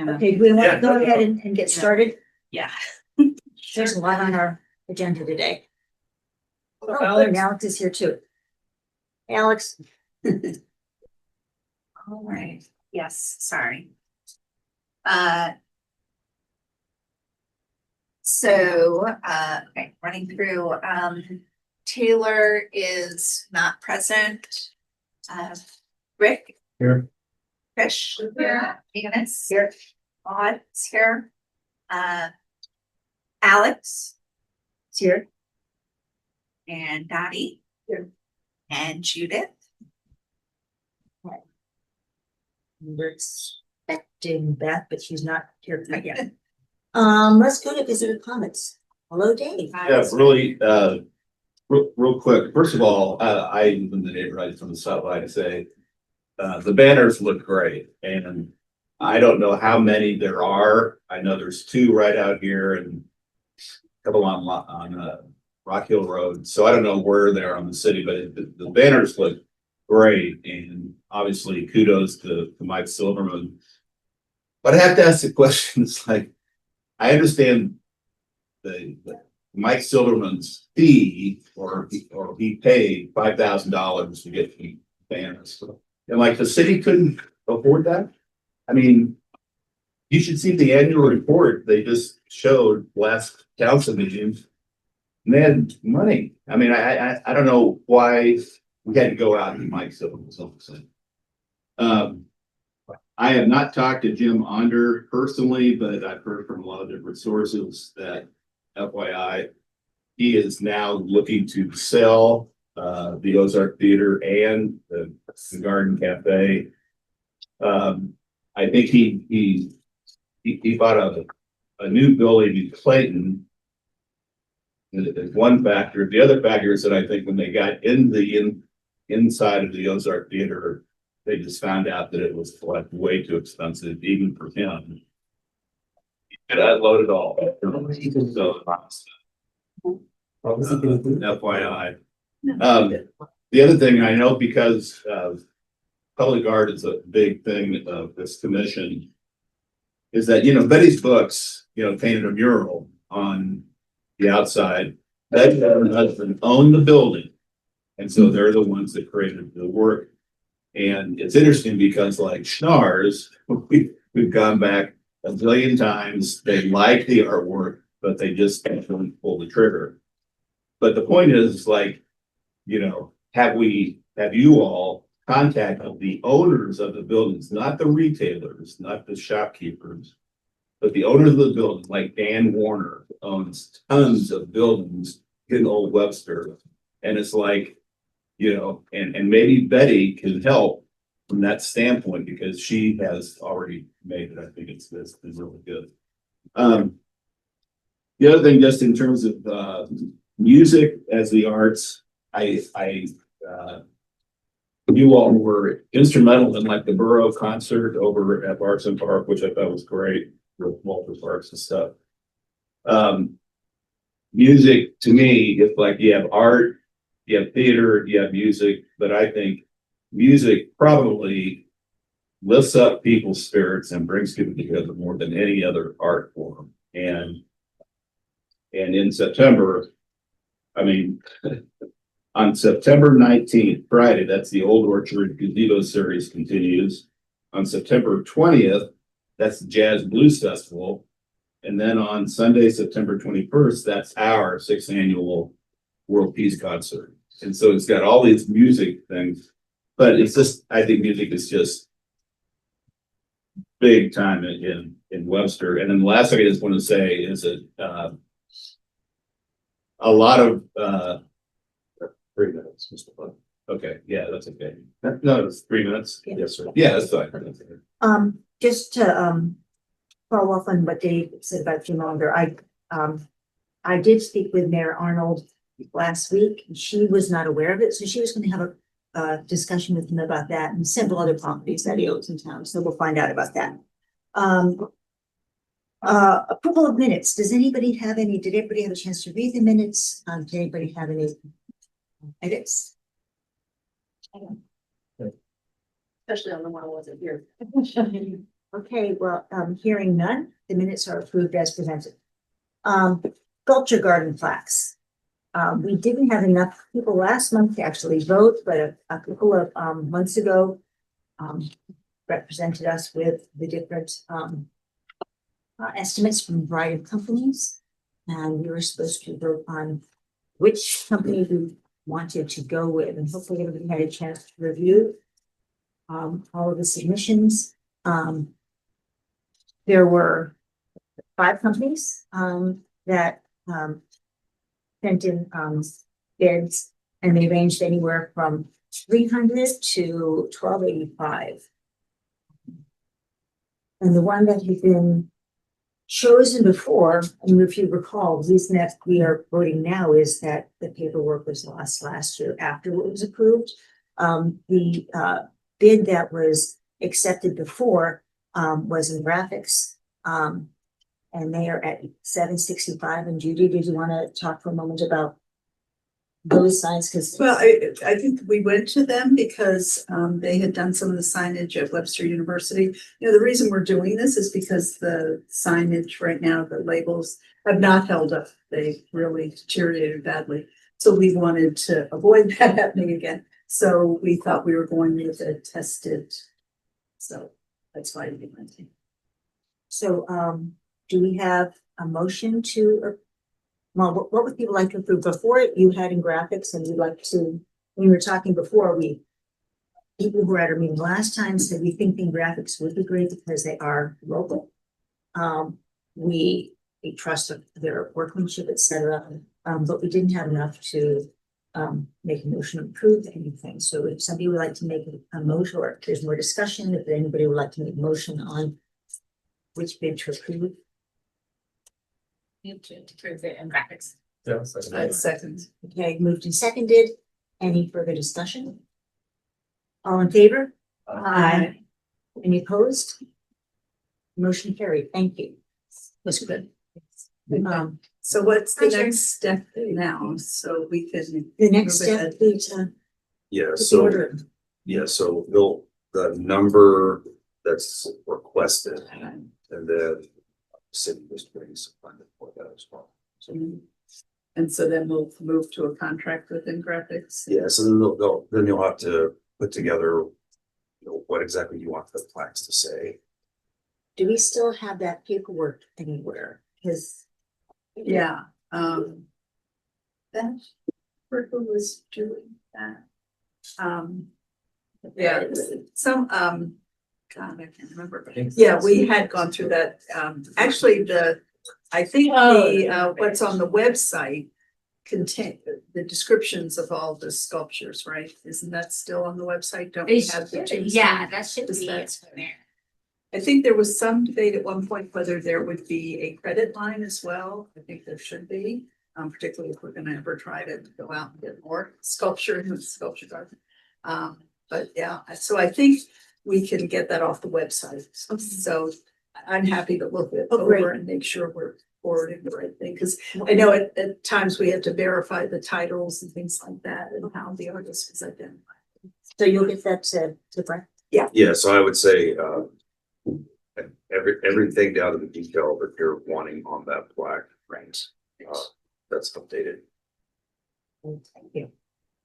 Okay, we want Yeah, to go no, ahead no. and get started. Yeah. There's a lot on our agenda today. Oh, Alex. good, Alex is here too. Alex, All right, yes, sorry. Okay, running through, Taylor is not present. Rick. Here. Fish. Here. Eunice. Here. Maud is here. Alex. Is here. And Dottie. Here. And Judith. we're expecting Beth, but she's not here quite yet. Let's go to visitor comments. Hello, Dave. Yeah, really, real quick. First of all, I live in the neighborhood from the south side to say, the banners look great, and I don't know how many there are. I know there's two right out here and a couple on Rock Hill Road. So I don't know where they're on the city, but the banners look great, and obviously kudos to Mike Silverman. But I have to ask the question, it's like, I understand the Mike Silverman's fee, or he paid $5,000 to get the banners. And like the city couldn't afford that? I mean, you should see the annual report they just showed last council meeting. And they had money. I mean, I don't know why we had to go out and Mike Silverman's office. I have not talked to Jim Onder personally, but I've heard from a lot of different sources that FYI, he is now looking to sell the Ozark Theater and the Garden Cafe. I think he bought a new building in Clayton. Is one factor. The other factor is that I think when they got in the inside of the Ozark Theater, they just found out that it was like way too expensive, even for him. And I loaded all. So, FYI. The other thing I know, because public art is a big thing of this commission, is that, Betty's Books, painted a mural on the outside. Betty and her husband own the building. And so they're the ones that created the work. And it's interesting because like Schnars, we've gone back a zillion times. They like the artwork, but they just can't really pull the trigger. But the point is, like, have you all contacted the owners of the buildings, not the retailers, not the shopkeepers, but the owners of the building, like Dan Warner owns tons of buildings in Old Webster. And it's like, and maybe Betty can help from that standpoint because she has already made it. I think it's really good. The other thing, just in terms of music as the arts, you all were instrumental in like the Borough concert over at Barks and Park, which I thought was great with Walter Parks and stuff. Music to me, if like you have art, you have theater, you have music, but I think music probably lifts up people's spirits and brings people together more than any other art form. And in September, on September 19th, Friday, that's the Old Orchard Gazebo series continues. On September 20th, that's the Jazz Blues Festival. And then on Sunday, September 21st, that's our 6th annual World Peace Concert. And so it's got all these music things, but it's just, I think music is just big time in Webster. And then the last thing I just want to say is that a lot of 3 minutes, Mr. Blunt. Okay, yeah, that's okay. No, it's 3 minutes. Yeah. Yes, sir. Yeah, that's fine. Just to follow up on what Dave said about Jim Onder, I did speak with Mayor Arnold last week. She was not aware of it, so she was going to have a discussion with him about that and several other properties that he owns in town. So we'll find out about that. Approval of minutes. Did anybody have a chance to read the minutes? Did anybody have any edits? Especially on the one who wasn't here. Okay, well, hearing none, the minutes are approved as presented. Sculpture garden plaques. We didn't have enough people last month to actually vote, but a couple of months ago represented us with the different estimates from a variety of companies. And we were supposed to vote on which company we wanted to go with, and hopefully everybody had a chance to review all of the submissions. There were 5 companies that sent in bids, and they ranged anywhere from 300 to 1285. And the one that had been chosen before, and if you recall, the reason that we are voting now is that the paperwork was lost last year after it was approved. The bid that was accepted before was in graphics. And they are at 765. And Judy, did you want to talk for a moment about those signs? Because Well, I think we went to them because they had done some of the signage at Webster University. You know, the reason we're doing this is because the signage right now, the labels have not held up. They really deteriorated badly. So we wanted to avoid that happening again. So we thought we were going with a tested. So that's why we went. so do we have a motion to, well, what would people like to approve? Before you had in graphics, and you'd like to, when we were talking before, people who were at our meeting last time said we think in graphics would be great because they are local. We trust their workmanship, et cetera, but we didn't have enough to make a motion to approve anything. So if somebody would like to make a motion, or if there's more discussion, if anybody would like to make a motion on which bid to approve. To approve it in graphics. Second. Okay, moved and seconded. Any further discussion? All in favor? Aye. Any opposed? Motion carried. Thank you. Was good. So what's the Hi, Sharon. next step now? So we can. The next move step ahead. would be to Yeah, put the so, order in. yeah, so the number that's requested, and then city was bringing some funding for that as well. So, And so then we'll move to a contract within graphics. yeah, so then then you'll have to put together, what exactly you want the plaques to say. Do we still have that paperwork anywhere? Because Yeah, that, who was doing that? Yeah, some, God, I can't remember. Yeah, we had gone through that. Actually, I think what's on the website contain the descriptions of all the sculptures, right? Isn't that still on the website? Don't we have the two? Yeah, that should Is be that- in there. I think there was some debate at one point whether there would be a credit line as well. I think there should be, particularly if we're gonna ever try to go out and get more sculpture in the sculpture garden. But yeah, so I think we can get that off the website. So I'm happy to look it Oh, great. over and make sure we're forwarding the right thing, because I know at times we have to verify the titles and things like that and how the artist is identified. so you'll get that to Brett. Yeah, so I would say, everything down to the detail that you're wanting on that plaque, Right. that's updated. Thank you.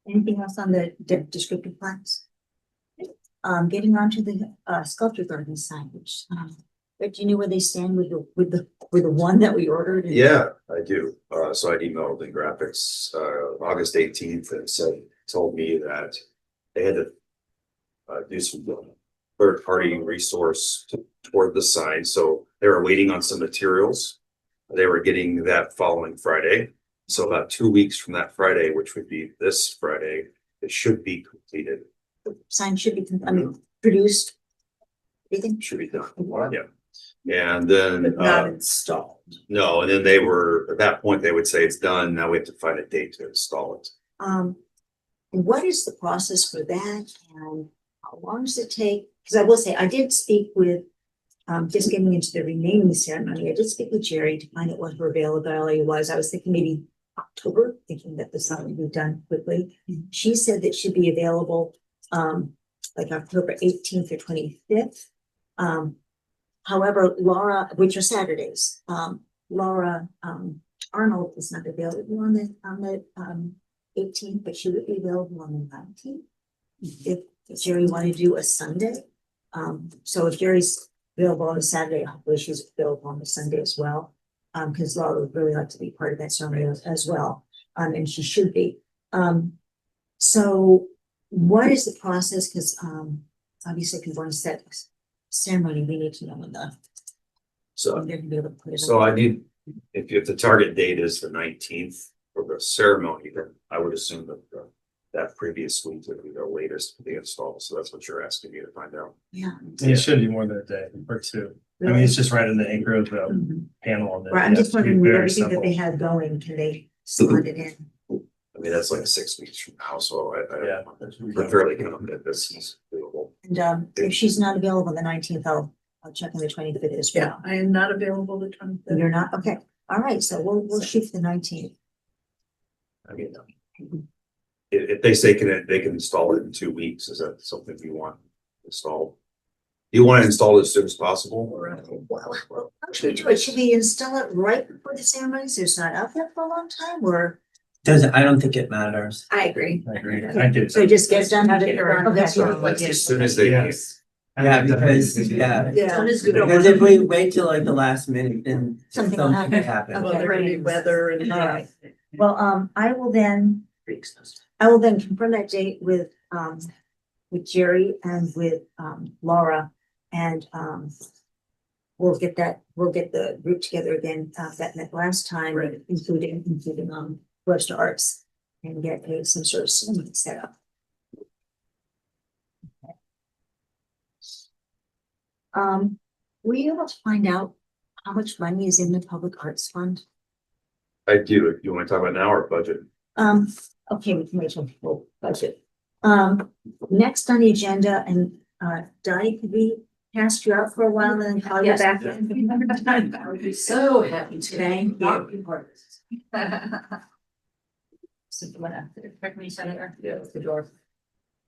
Anything else on the descriptive plans? Getting on to the sculpture garden signage. But do you know where they stand with the one that we ordered? Yeah, I do. So I'd emailed the graphics, August 18th and told me that they had to do some third-party resource toward the sign. So they were waiting on some materials. They were getting that following Friday. So about 2 weeks from that Friday, which would be this Friday, it should be completed. Sign should be, produced. Everything Should be done. Yeah. And then, But not installed. no, and then they were, at that point, they would say it's done. Now we have to find a date to install it. What is the process for that, and how long does it take? Because I will say, I did speak with, just getting into the renaming ceremony, I did speak with Jerry to find out what her availability was. I was thinking maybe October, thinking that the sign would be done quickly. She said that she'd be available, like October 18th or 25th. However, Laura, which are Saturdays, Laura, Arnold is not available on the 18th, but she would be available on the 19th. If Jerry wanted to do a Sunday, so if Jerry's available on a Saturday, hopefully she's available on the Sunday as well. Because Laura would really like to be part of that ceremony as well, and she should be. So what is the process? Because obviously, if you want to set a ceremony, we need to know when So, they're gonna be able to put it. so on. I need, if the target date is the 19th for the ceremony, then I would assume that that previous week would be the latest for the install. So that's what you're asking me to find out. Yeah. And it should be more than a day or two. I mean, it's just right in the anchor of the Mhm. panel. on the- Right, I'm yeah, just it should be wondering, with very everything that simple. they had going, can they slot it in? I mean, that's like 6 weeks from now, so Yeah. I'm fairly confident this is doable. And if she's not available on the 19th, I'll check on the 25th as Yeah, well. I am not available the 25th. You're not, okay, all right, so we'll shoot for the 19th. I mean, if they say they can install it in 2 weeks, is that something you want installed? You want to install it as soon as possible? Well, how should we do it? Should we install it right before the ceremony, so it's not out there for a long time, or? I don't think it matters. I agree. I agree. I do. So just get it done. Get it done. Okay. As soon as they can. Yeah, because, yeah, Yeah. we don't because if we wait till like the last minute, then Something will something could happen. Well, there could be weather and. All right. Well, I will then confirm that date with Jerry and with Laura, and we'll get the group together again that met last time, Right. including Webster Arts, and get some sort of ceremony set up. Were you able to find out how much money is in the Public Arts Fund? I do. You want to talk about now or budget? Okay, we can wait till full budget. Next on the agenda, and Dottie, could we cast you out for a while and then call you Yes. back in? I would be so happy to. Thank you. So you wanna correct me, Senator? Yeah. The door.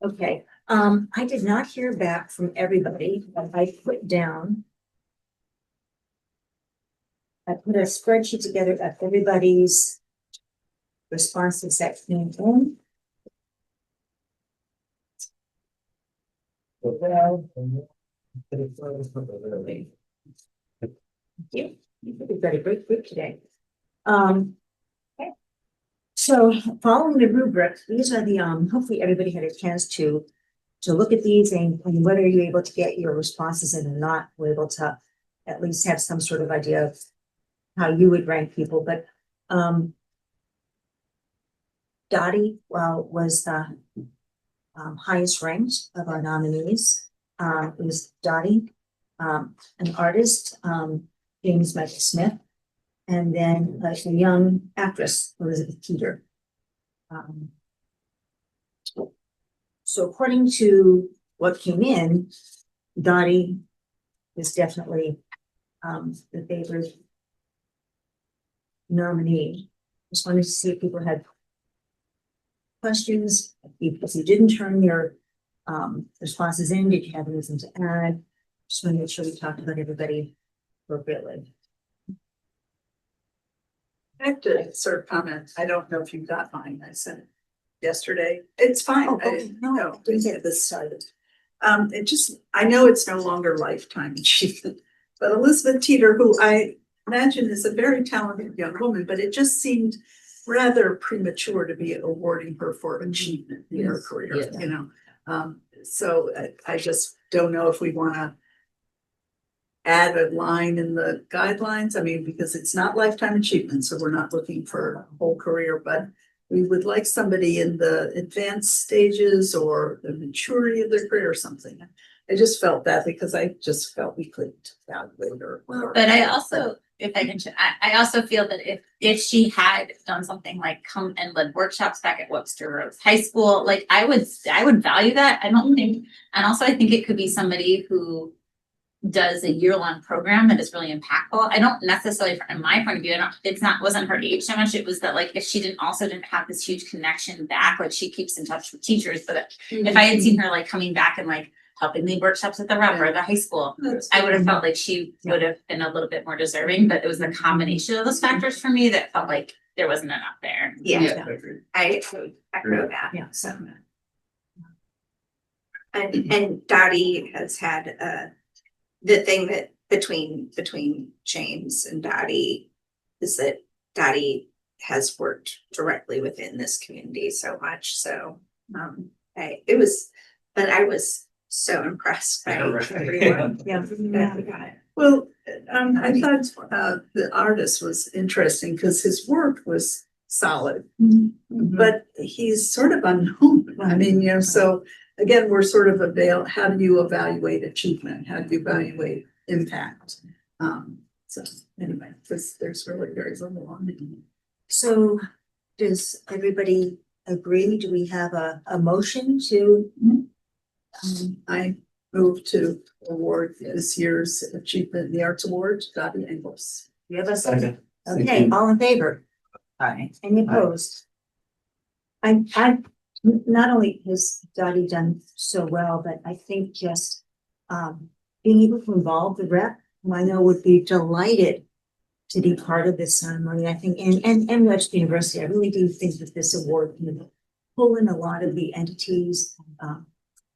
Okay, I did not hear back from everybody, but I put a spreadsheet together of everybody's responses that came in. Thank you. You've got a great group today. Okay. So following the rubric, these are the, hopefully everybody had a chance to look at these and whether you're able to get your responses in or not, we're able to at least have some sort of idea of how you would rank people, but, Dottie, was the highest ranked of our nominees. It was Dottie, an artist, James Michael Smith, and then a young actress, Elizabeth Teeter. So according to what came in, Dottie is definitely the favorite nominee. Just wanted to see if people had questions. If you didn't turn your responses in, did you have anything to add? Just want to make sure we talked about everybody appropriately. I have to sort of comment, I don't know if you got mine, I sent it yesterday, it's fine. Oh, okay. No, didn't get this started. It just, I know it's no longer lifetime achievement, but Elizabeth Teeter, who I imagine is a very talented young woman, but it just seemed rather premature to be awarding her for achievement in her career, Yes. you know? So I just don't know if we wanna add a line in the guidelines, I mean, because it's not lifetime achievement, so we're not looking for a whole career, but we would like somebody in the advanced stages or the maturity of their career or something. I just felt that because I just felt we couldn't evaluate her. But I also, if I can, I also feel that if she had done something like come and led workshops back at Webster Rose High School, like I would value that. I don't think, and also I think it could be somebody who does a year-long program that is really impactful. I don't necessarily, from my point of view, wasn't her age so much. It was that like if she didn't have this huge connection back, like she keeps in touch with teachers, but if I had seen her like coming back and like helping lead workshops at the rep or the high school. That's I would have felt like she would have been a little bit more deserving, but it was the combination of those factors for me that felt like there wasn't enough there. Yeah, I would echo that. Yeah, so. And Dottie has had, the thing that between James and Dottie is that Dottie has worked directly within this community so much, so, but I was so impressed by everyone. Yeah. that we got. Well, I thought, the artist was interesting because his work was solid, but he's sort of unknown. I mean, you know, so again, we're sort of how do you evaluate achievement? How do you evaluate impact? So anyway, there's really very little on it. So does everybody agree? Do we have a motion to? I move to award this year's Achievement in the Arts Award to Dottie Engels. You have a second? Okay, all in favor? Aye. Any opposed? I, not only has Dottie done so well, but I think just, being able to involve the rep, who I know would be delighted to be part of this ceremony, I think, and Webster University, I really do think that this award can pull in a lot of the entities,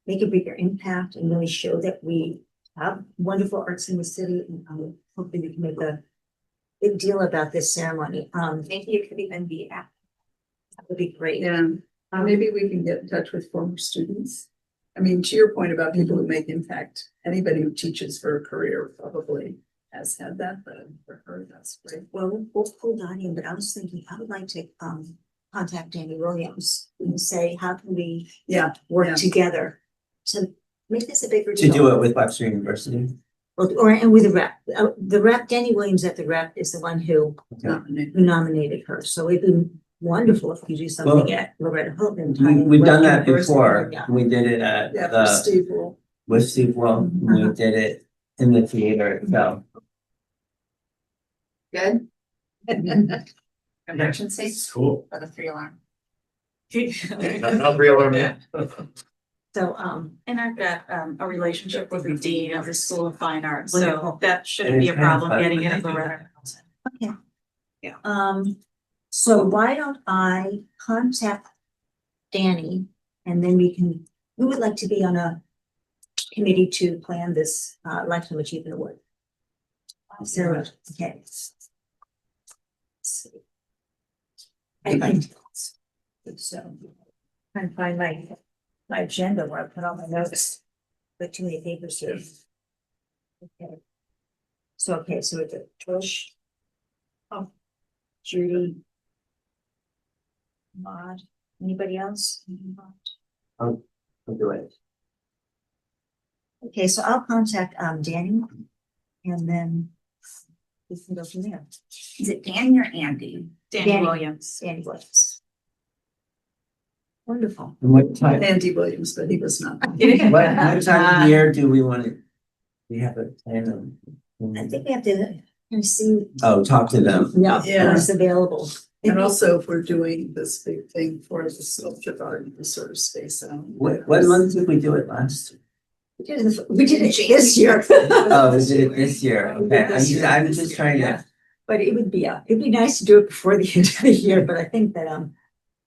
make a bigger impact and really show that we have wonderful arts in the city, and I'm hoping we can make a big deal about this ceremony. Maybe you could even be at. That would be great. Yeah, maybe we can get in touch with former students. I mean, to your point about people who make impact, anybody who teaches for a career probably has had that, but for her, that's great. Well, we'll pull Donnie in, but I was thinking, I would like to contact Danny Williams and say, how can we work together to make this a bigger To deal? do it with Webster University. And with the rep, Danny Williams at the rep is the one who Nominated. nominated her, so it'd be wonderful if you do something at Loretta Houghton. We've done that University, before. yeah. We did it at Yeah, for the, Steve Will. with Steve Will, we did it in the theater, so. Good. Emergency Cool. for the 3-alarm. Not real or me. So, And I've got a relationship with the dean of the School of Fine Arts, so Wonderful. that shouldn't be a problem getting it at Loretta. so why don't I contact Danny and then who would like to be on a committee to plan this Lifetime Achievement Award? Sarah, okay. Let's see. I'd like to. So, trying to find my agenda where I put all my notes. But too many papers here. Okay. So it's a Trish. Oh, Judy. Maud, anybody else? I'll do it. Okay, so I'll contact Danny and then we can go from there. Is it Danny or Andy? Danny Williams. Danny Williams. Wonderful. And what time, Andy Williams, but he was not. what time of year do we want it? We have a plan I of. think we have to kind of see Oh, talk to them. Yeah. what's available. And also if we're doing this big thing for the sculpture garden, to sort of space out. What month did we do it last? We did it this year. Oh, we did it this year, okay, This year. I'm just trying to, But it'd be nice to do it before the end of the year, but I think that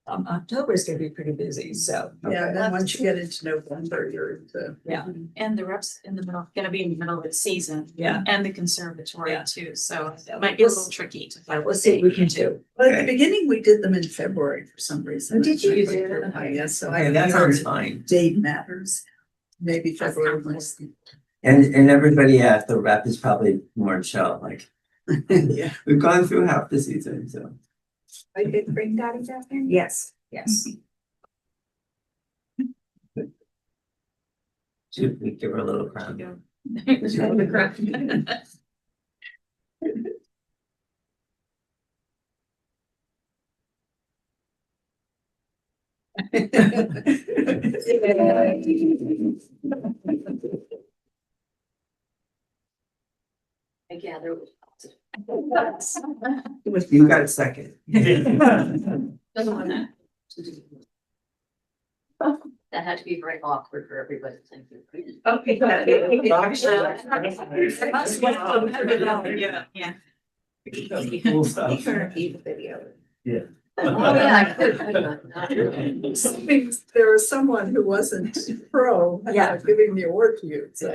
October is gonna be pretty busy, so. Yeah, then once you get into November, you're into. Yeah. And the reps in the middle, gonna be in the middle of the season. Yeah. And the conservatory Yeah. too, so it might be a little tricky to We'll find. see what we can do. Well, at the beginning, we did them in February for some reason. Oh, did you? Yes, so okay, I that think sounds fine. date matters. Maybe February was. And everybody at the rep is probably more chill, like, Yeah. we've gone through half the season, so. I did bring Dottie back in. Yes. Should we give her a little crown? I gather. You got a second. Doesn't want that. That had to be very awkward for everybody. Thank you. Okay. Yeah. Cool stuff. Video. Oh, yeah. There was someone who wasn't pro, Yeah. giving the award to you, so.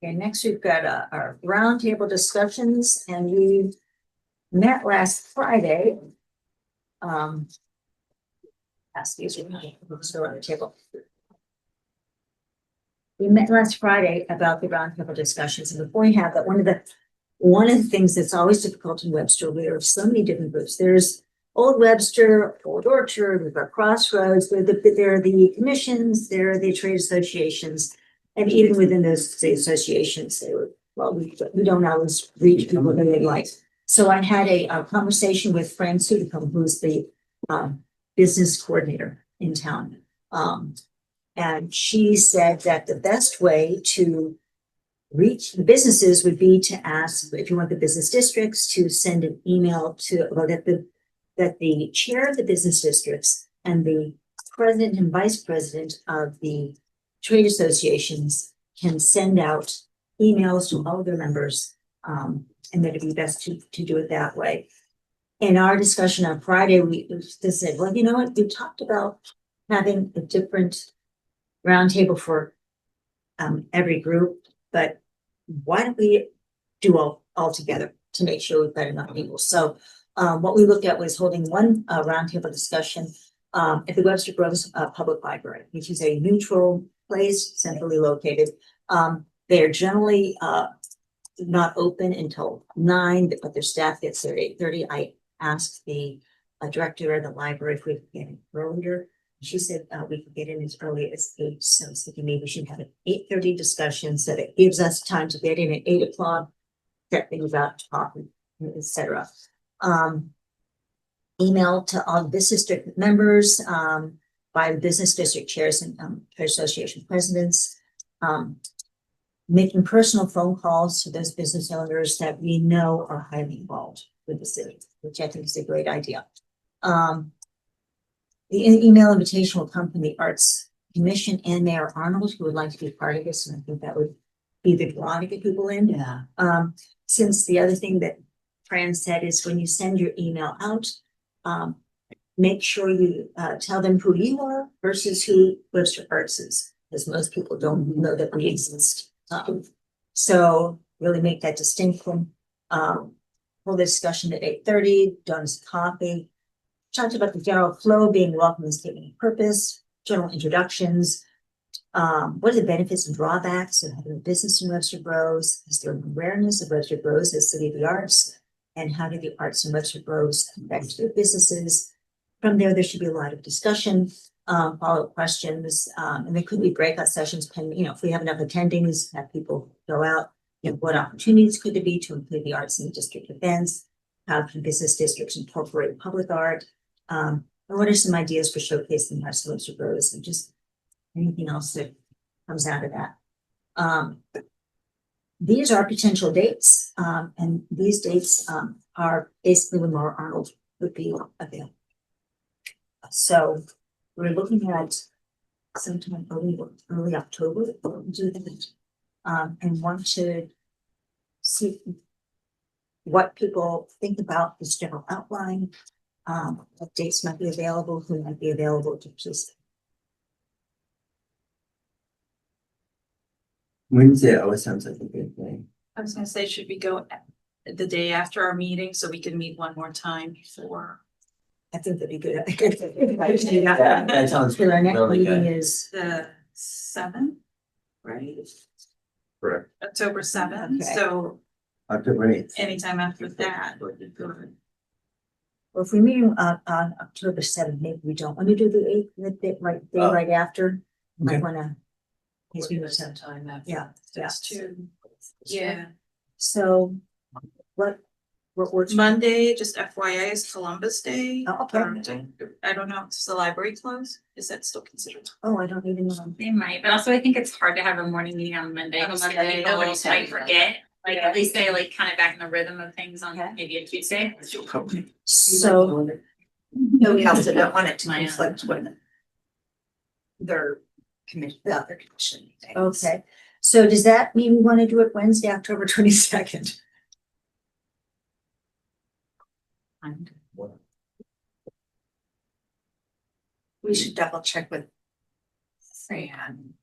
Okay, next we've got our roundtable discussions, and we met last Friday. Pass these around, still on the table. We met last Friday about the roundtable discussions, and before we have that, one of the things that's always difficult in Webster, there are so many different groups. There's Old Webster, Old Orchard, we've got Crossroads, there are the commissions, there are the trade associations. And even within those state associations, they were, well, we don't always reach people that they like. So I had a conversation with Fran Sudicum, who's the business coordinator in town. And she said that the best way to reach the businesses would be to ask, if you want the business districts, to send an email to, well, that the chair of the business districts and the president and vice president of the trade associations can send out emails to all of their members, and that it'd be best to do it that way. In our discussion on Friday, we just said, well, you know what, we talked about having a different roundtable for every group, but why don't we do all together to make sure we've got enough people? So what we looked at was holding one roundtable discussion at the Webster Groves Public Library, which is a neutral place, centrally located. They're generally not open until 9, but their staff gets there at 8:30. I asked the director of the library if we could get in earlier. She said we could get in as early as 8. So I was thinking maybe we should have an 8:30 discussion so that it gives us time to get in at 8 o'clock, get things out, talk, etc. Email to all business district members by business district chairs and trade association presidents. Making personal phone calls to those business owners that we know are highly involved with the city, which I think is a great idea. The email invitation will come from the Arts Commission and Mayor Arnold, who would like to be part of this, and I think that would be the draw to get people in. Yeah. Since the other thing that Fran said is when you send your email out, make sure you tell them who you are versus who Webster Arts is, because most people don't know that we exist. So really make that distinction. Full discussion at 8:30, Donna's coffee. Talked about the general flow being welcome and statement of purpose, general introductions. What are the benefits and drawbacks of having a business in Webster Groves? Is there an awareness of Webster Groves as City of the Arts? And how do the arts in Webster Groves affect their businesses? From there should be a lot of discussion, follow-up questions, and there could be breakout sessions, if we have enough attendings, have people go out. What opportunities could there be to include the arts in the district events? How can business districts incorporate public art? And what are some ideas for showcasing arts in Webster Groves, and just anything else that comes out of that? These are potential dates, and these dates are basically when Laura Arnold would be available. So we're looking at sometime early October to do that, and want to see what people think about this general outline, what dates might be available, who might be available to participate. Wednesday always sounds like a good thing. I was gonna say, should we go the day after our meeting so we can meet one more time before I think that'd be good. Yeah, that sounds So our next really meeting good. is, the 7th, right? Correct. October 7th, Okay. so October 8th. anytime after that would be good. well, if we meet on October 7th, maybe we don't want to do the 8th, the day right after. Might Okay. wanna. in case we miss some- Time after. Yeah, yeah. That's too. Yeah, So what works? Monday, just FYI, is Columbus Day. Oh, okay. I don't know, is the library closed? Is that still considered? Oh, I don't even know. They might, but also I think it's hard to have a morning meeting on Monday. On because Monday, Nobody oh, might okay. forget, like at least they like kind of back in the rhythm of things on Okay. maybe a Tuesday. So No, we also don't want it to My, conflict with their commission, the other commission meetings. Okay, so does that mean we want to do it Wednesday, October 22nd? We should double check with Fran.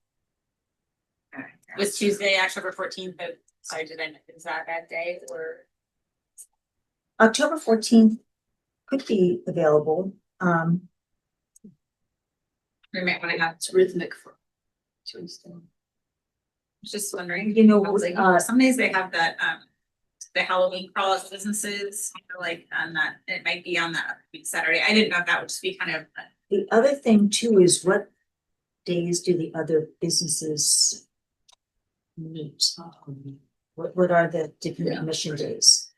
Was Tuesday, October 14th, but sorry, is that day or? October 14th could be available. We might wanna have It's rhythmic for. Tuesday. Just wondering, You know, some days they have that, the Halloween crawl at businesses, you know, like on that, it might be on that Saturday. I didn't know if that would just be kind of. the other thing too is what days do the other businesses meet? What are the different commission days?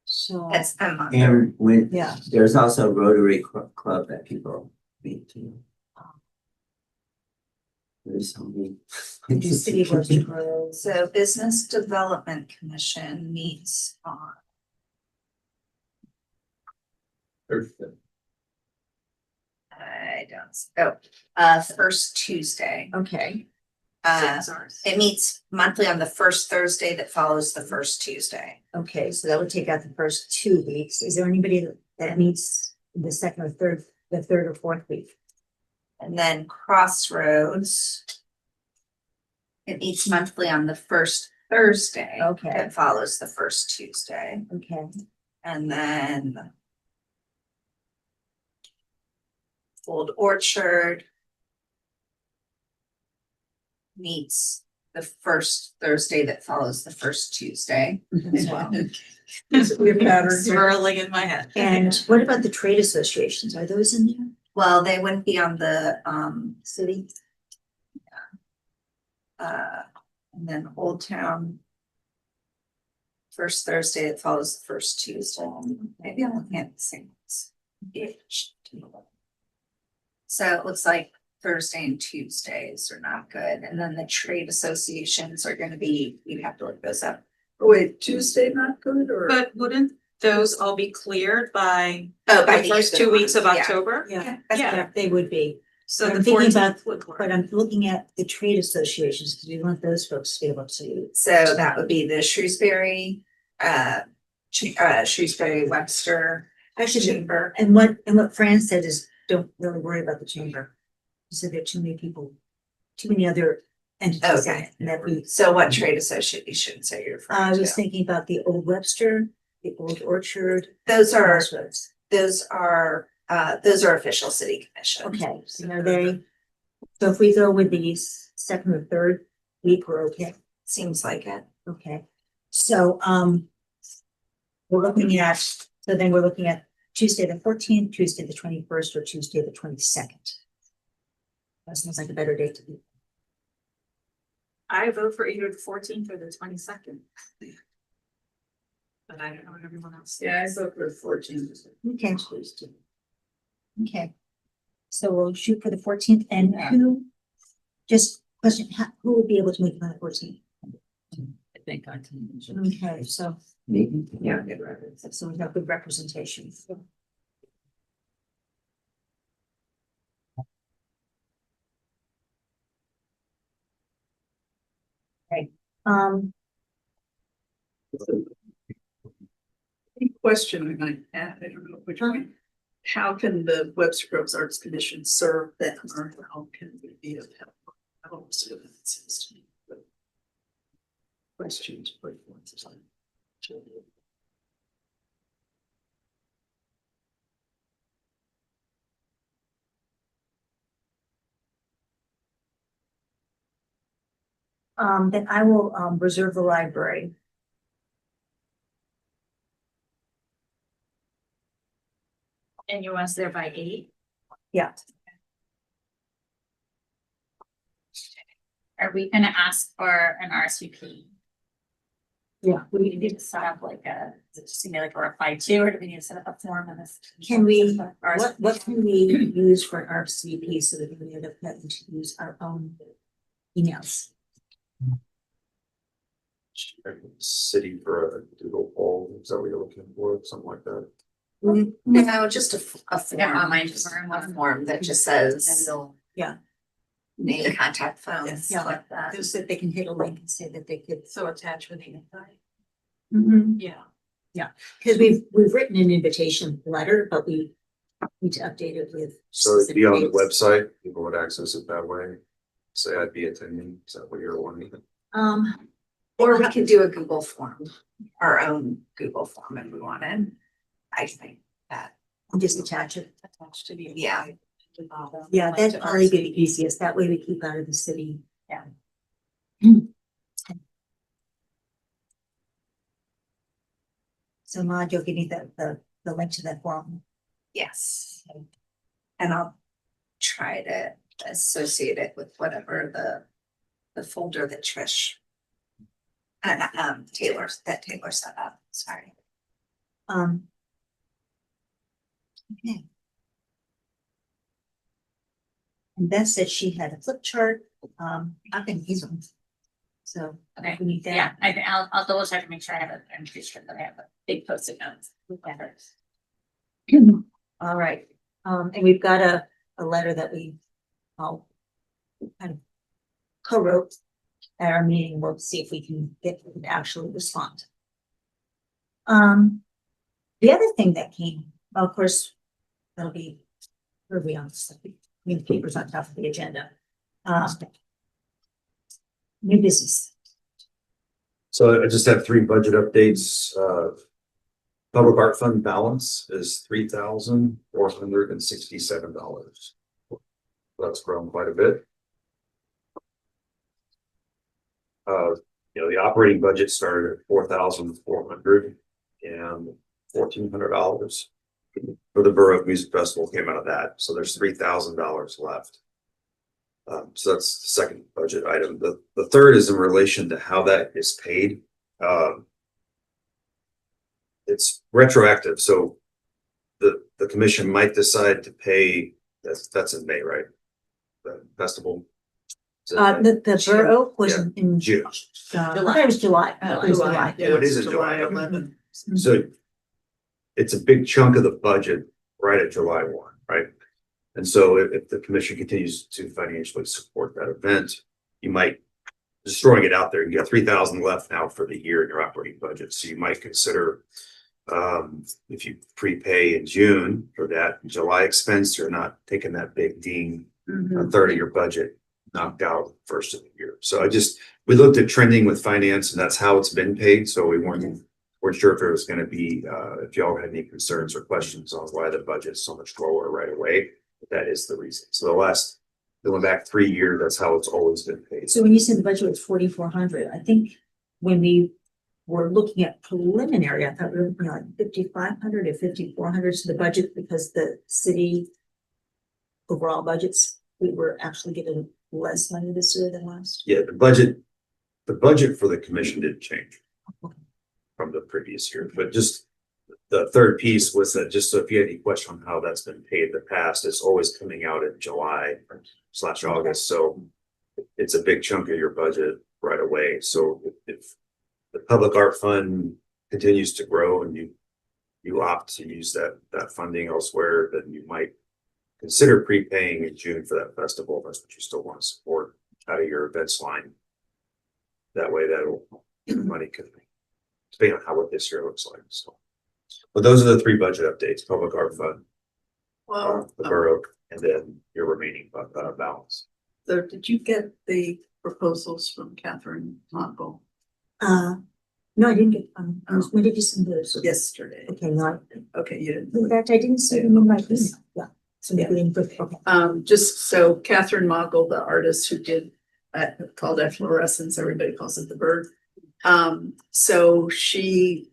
So, That's, And when, yeah, there's also Rotary Club that people meet to. There's something. the city of Webster Groove. so Business Development Commission meets on. I don't, first Tuesday. Okay, It meets monthly on the first Thursday that follows the first Tuesday. okay, so that would take out the first 2 weeks. Is there anybody that meets the second or third, the third or fourth week? And then Crossroads. It meets monthly on the first Thursday. Okay. That follows the first Tuesday. Okay, And then. Old Orchard. Meets the first Thursday that follows the first Tuesday as well. It's a weird pattern. Swirling in my head. and what about the trade associations? Are those in there? Well, they wouldn't be on the City? and then Old Town. First Thursday that follows the first Tuesday. Maybe I'm looking at the same ones. So it looks like Thursday and Tuesdays are not good, and then the trade associations are gonna be, you have to look those up. Oh, wait, Tuesday not good or? But wouldn't those all be cleared by Oh, by the first end 2 weeks of month, yeah. October? Yeah, That's Yeah. correct. they would be. So I'm the thinking 14th about, would work. but I'm looking at the trade associations, because we want those folks to be able to. So that would be the Shrewsbury, Shrewsbury Webster Actually, Chamber. and what Fran said is, don't really worry about the chamber. She said there are too many people, too many other entities in Okay. it, and that we. So what trade associations are you referring I was to? thinking about the Old Webster, the Old Orchard. Those are, Crossroads. those are official city commission. Okay, so are they, so if we go with the second or third week, we're okay, Seems like it. okay. So, we're looking at, so then we're looking at Tuesday the 14th, Tuesday the 21st, or Tuesday the 22nd. That sounds like a better date to be. I vote for either the 14th or the 22nd. But I don't know what everyone else. Yeah, I thinks. vote for 14. Okay. Okay. So we'll shoot for the 14th, and who, just question, who would be able to make it on the 14th? I think I can. Okay, so, Maybe. yeah, so we have good representation. Okay, Question I might add, I don't know which one. How can the Webster Groves Arts Commission serve them, or how can we be of help? I don't see what it seems to me, but. Questions, but once it's on. then I will, reserve the library. And you want us there by 8? Yeah, Are we gonna ask for an RSVP? yeah. We need to set up like a, is it just gonna be like a reply to, or do we need to set up a form on this? Can we, what can we use for an RSVP so that we end up having to use our own emails? City for a doodle poll, is that what you're looking for, something like that? No, just a Yeah, form, online just form. a form that just says. Yeah. name, contact phones, Yes. stuff like that. Just that they can hit a link and say that they could. So attach with the invite. Mhm. Yeah. Cause we've written an invitation letter, but we need to update it with. So it'd be on the specific dates. website, people would access it that way. Say I'd be attending, is that what you're wanting? Or we could do a Google form, our own Google form if we wanted. I think that, Just attach it. Attached to the. Yeah. invite. Yeah, Like that'd to probably be RSVP. the easiest. That way we keep out of the city. Yeah. So Maude, you'll give me the link to that form. yes. And I'll try to associate it with whatever the folder that Trish Taylor set up, sorry. Okay. And Beth said she had a flip chart, I can use them. So, Okay, we need Yeah, that. I'll double check and make sure I have it. I'm pretty sure that I have a big post-it notes. All right, and we've got a letter that we all kind of co-wrote at our meeting. We'll see if we can get them to actually respond. The other thing that came, well, of course, that'll be, where are we on this? I mean, the paper's on top of the agenda. New business. So I just have 3 budget updates. Public art fund balance is $3,467. That's grown quite a bit. The operating budget started at $4,400 and $1,400 for the Borough Music Festival came out of that. So there's $3,000 left. So that's the second budget item. The third is in relation to how that is paid. It's retroactive, so the commission might decide to pay, that's in May, right? The festival. Is it May? The borough was Yeah. in June. I thought it was July. It was July. Yeah, What is it, July July? 11th. So it's a big chunk of the budget right at July 1, right? And so if the commission continues to financially support that event, you might, just throwing it out there, you got 3,000 left now for the year in your operating budget. So you might consider if you prepay in June for that July expense, you're not taking that big ding, a third of your budget knocked out first of the year. So we looked at trending with finance and that's how it's been paid. So we weren't sure if it was going to be, if y'all had any concerns or questions on why the budget's so much lower right away. But that is the reason. So going back 3 years, that's how it's always been paid. So when you said the budget was 4,400, I think when we were looking at preliminary, I thought we were looking at like 5,500 or 5,400 to the budget because the city overall budgets, we were actually getting less money this year than last. Yeah, the budget for the commission didn't change from the previous year, but just the third piece was that just so if you had any question on how that's been paid in the past, it's always coming out in July/August. So it's a big chunk of your budget right away. So if the public art fund continues to grow and you opt to use that funding elsewhere, then you might consider prepaying in June for that festival. That's what you still want to support out of your events line. That way money can, depending on what this year looks like. So, but those are the 3 budget updates: public art fund, Well, the borough, and then your remaining balance. so did you get the proposals from Catherine Mockle No, I didn't get, when did you send those? yesterday? Okay, no, Okay, you didn't. in fact, I didn't see them in my email. Yeah. So Yeah. maybe we didn't put, okay. Just so Catherine Mogul, the artist who did called Efflorescence, everybody calls it the bird. So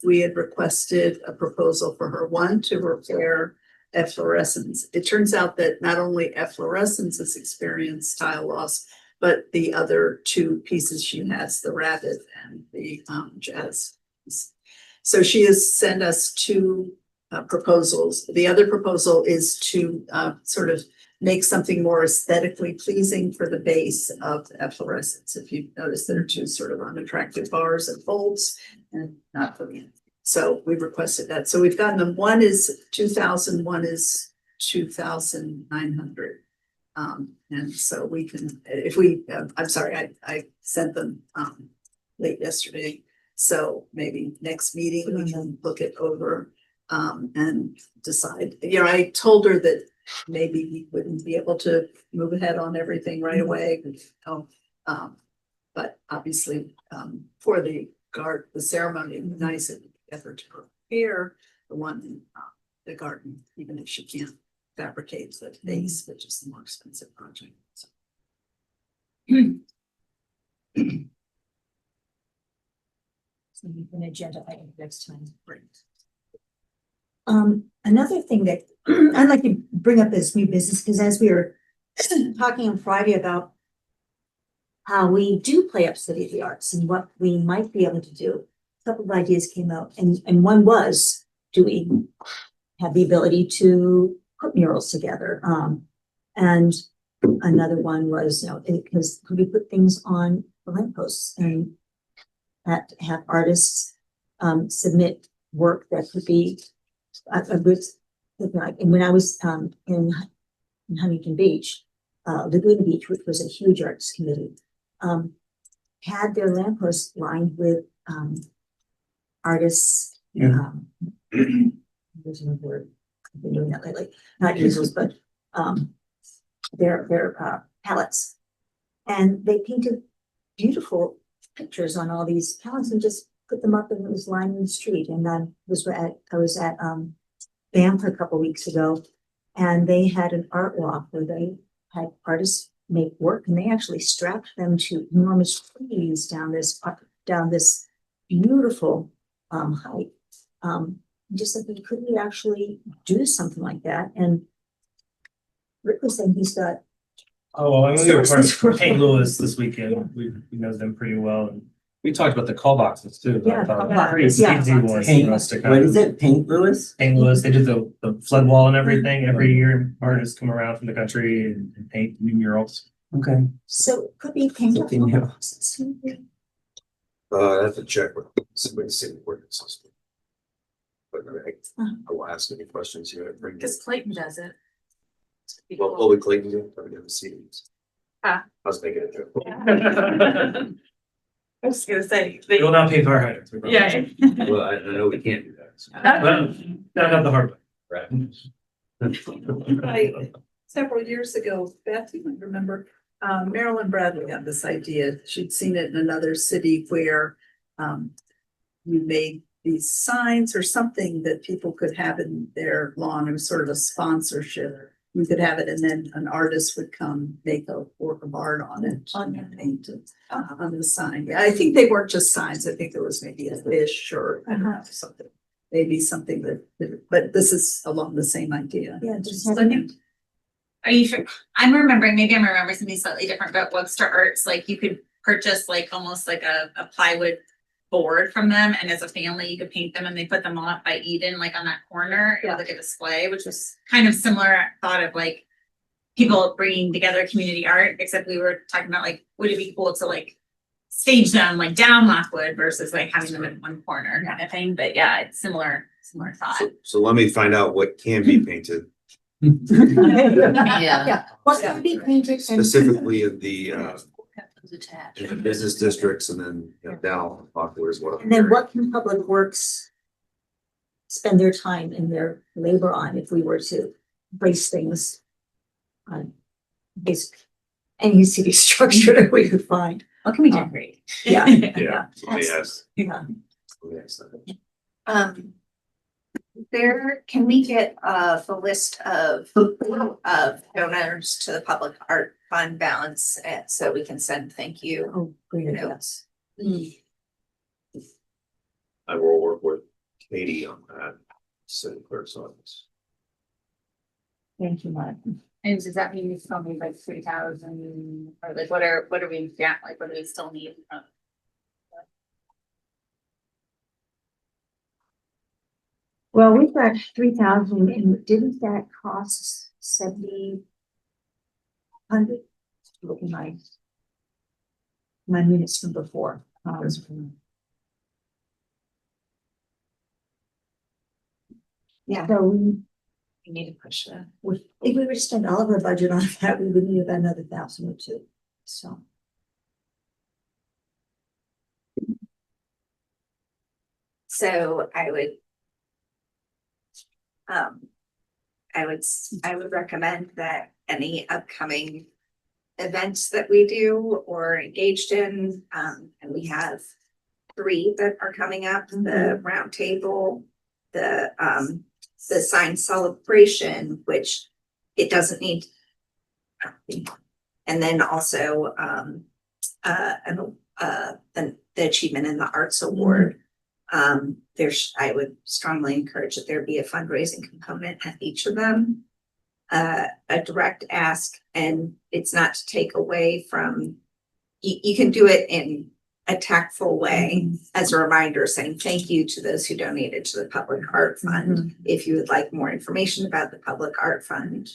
we had requested a proposal for her, one to repair Efflorescence. It turns out that not only Efflorescence has experienced tile loss, but the other 2 pieces she has, the rabbit and the jazz. So she has sent us 2 proposals. The other proposal is to sort of make something more aesthetically pleasing for the base of the Efflorescence. If you notice, there are 2 sort of unattractive bars and folds and not for me. So we requested that. So we've gotten them. One is 2,000, one is 2,900. And so we can, if we, I'm sorry, I sent them, late yesterday. So maybe next meeting we can look it over, and decide. You know, I told her that maybe we wouldn't be able to move ahead on everything right away. But obviously, for the ceremony, it'd be nice if we effort to prepare the one, the garden, even if she can't fabricate the base, which is the more expensive project. So. So an agenda item next time. Great. Another thing that I'd like to bring up is new business, because as we were talking on Friday about how we do play up City of the Arts and what we might be able to do, a couple of ideas came out, and one was, do we have the ability to put murals together? And another one was, you know, because could we put things on the lampposts and have artists submit work that could be a good, like, and when I was in Huntington Beach, Laguna Beach, which was a huge arts committee, had their lampposts lined with artists. There's another word. I've been doing that lately. Not easels, but their palettes, and they painted beautiful pictures on all these palettes and just put them up, and it was lining the street. And then I was at Banff a couple weeks ago, and they had an art walk where they had artists make work, and they actually strapped them to enormous trees down this beautiful height. Just thinking, could we actually do something like that? And Rick was saying he's got. Oh, well, I'm gonna be a part Sources of for- St. Louis this weekend. We know them pretty well. And we talked about the call boxes too. Yeah, I thought call pretty boxes, yeah. easy ones Paint, for us to what kind is of. it, Paint Lewis? St. Louis, they do the flood wall and everything. Every year, artists come around from the country and paint new murals. Okay. So could we paint up Something new. boxes? I have to check with somebody saying the ordinance. But I will ask any questions here. Because Clayton does it. Well, Holy Clayton, I've never seen it. Ah. I was making a joke. I was gonna say. They will not pay fire hydrants. we promise. Yeah. Well, I know we can't do that. so. Well, not the hard way. Right. Several years ago, Beth, you might remember, Marilyn Bradley had this idea. She'd seen it in another city where you made these signs or something that people could have in their lawn. It was sort of a sponsorship. You could have it, and then an artist would come make a work of art on it and paint it on the sign. Yeah, I think they weren't just signs. I think there was maybe a fish or I don't know, something. Maybe something but this is along the same idea. Yeah, just Look at- Are you sure? I'm remembering something slightly different, but Webster Arts, like you could purchase like almost like a plywood board from them, and as a family you could paint them, and they put them on by Eden, like on that corner. It was like a display, which was kind of similar thought of like people bringing together community art, except we were talking about like, would it be cool to like stage them like down Lockwood versus like having them in one corner kind of thing. But yeah, it's similar thought. So let me find out what can be painted Yeah, what's gonna be painted and. specifically in the Attached. in the business districts and then down Lockwood is what. I'm And then hearing. what can Public Works spend their time and their labor on if we were to place things on this, any city structure that we could find? What can we decorate? Yeah. Yeah, let me ask. Yeah. Let me ask that. Can we get the list of donors to the Public Art Fund balance, and so we can send thank you Oh, great, notes? I will work with Katie on that, city clerk's office. Thank you, Mike. And does that mean it's only like 3,000 or like what are we like what do we still need? Well, we've got 3,000, and didn't that cost 7,000? Look at my minutes from before. Yeah, so We need to push that. If we were to spend all of our budget on that, we would need about another 1,000 or two, so. So I would. I would recommend that any upcoming events that we do or engaged in, and we have 3 that are coming up, the round table, the sign celebration, which it doesn't need. And then also, the Achievement in the Arts Award. I would strongly encourage that there be a fundraising component at each of them. A direct ask, and it's not to take away from, you can do it in a tactful way as a reminder saying thank you to those who donated to the Public Art Fund. If you would like more information about the Public Art Fund,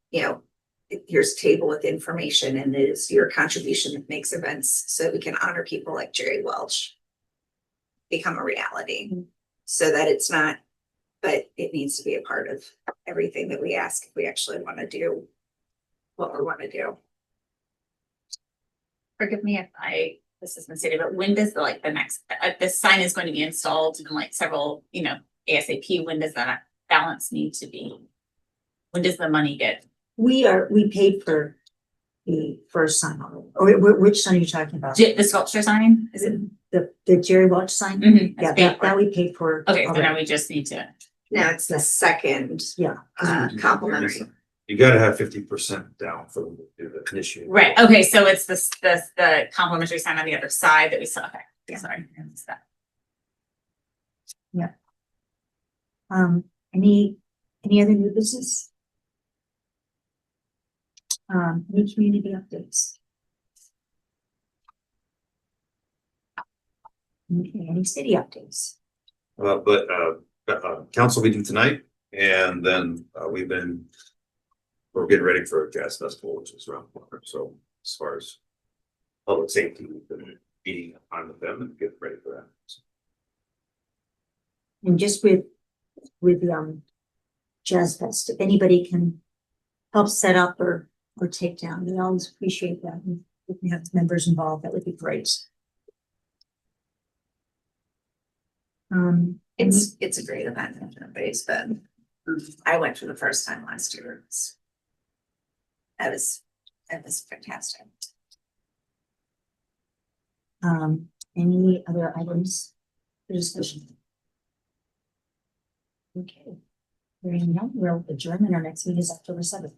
here's a table with information, and it is your contribution that makes events so we can honor people like Jerry Welch become a reality. So that it's not, but it needs to be a part of everything that we ask if we actually want to do what we want to do. Forgive me if this has been stated, but when does the next, this sign is going to be installed in like several, ASAP, when does that balance need to be? When does the money get? We paid for the first sign on, or which sign are you talking about? The sculpture sign, is it? The Jerry Welch sign? Mhm, Yeah, that's paid that for. we paid for. Okay, so already. now we just need to, Now it's the second Yeah. complimentary. You gotta have 50% down for them to do the initiative. right, okay, so it's the complimentary sign on the other side that we saw, okay, Yeah. sorry, I missed that. Any other new business? Any community updates? Okay, any city updates? Council meeting tonight, and then we're getting ready for a jazz festival, which is around the corner. So as far as public safety, we've been meeting on with them and getting ready for that. And just with Jazz Fest, if anybody can help set up or take down, we always appreciate that. And if we have members involved, that would be great. It's a great event, if nobody's been. I went for the first time last year. It was fantastic. Any other items for discussion? Okay. Hearing none, we'll adjourn, and our next meeting is October 7th.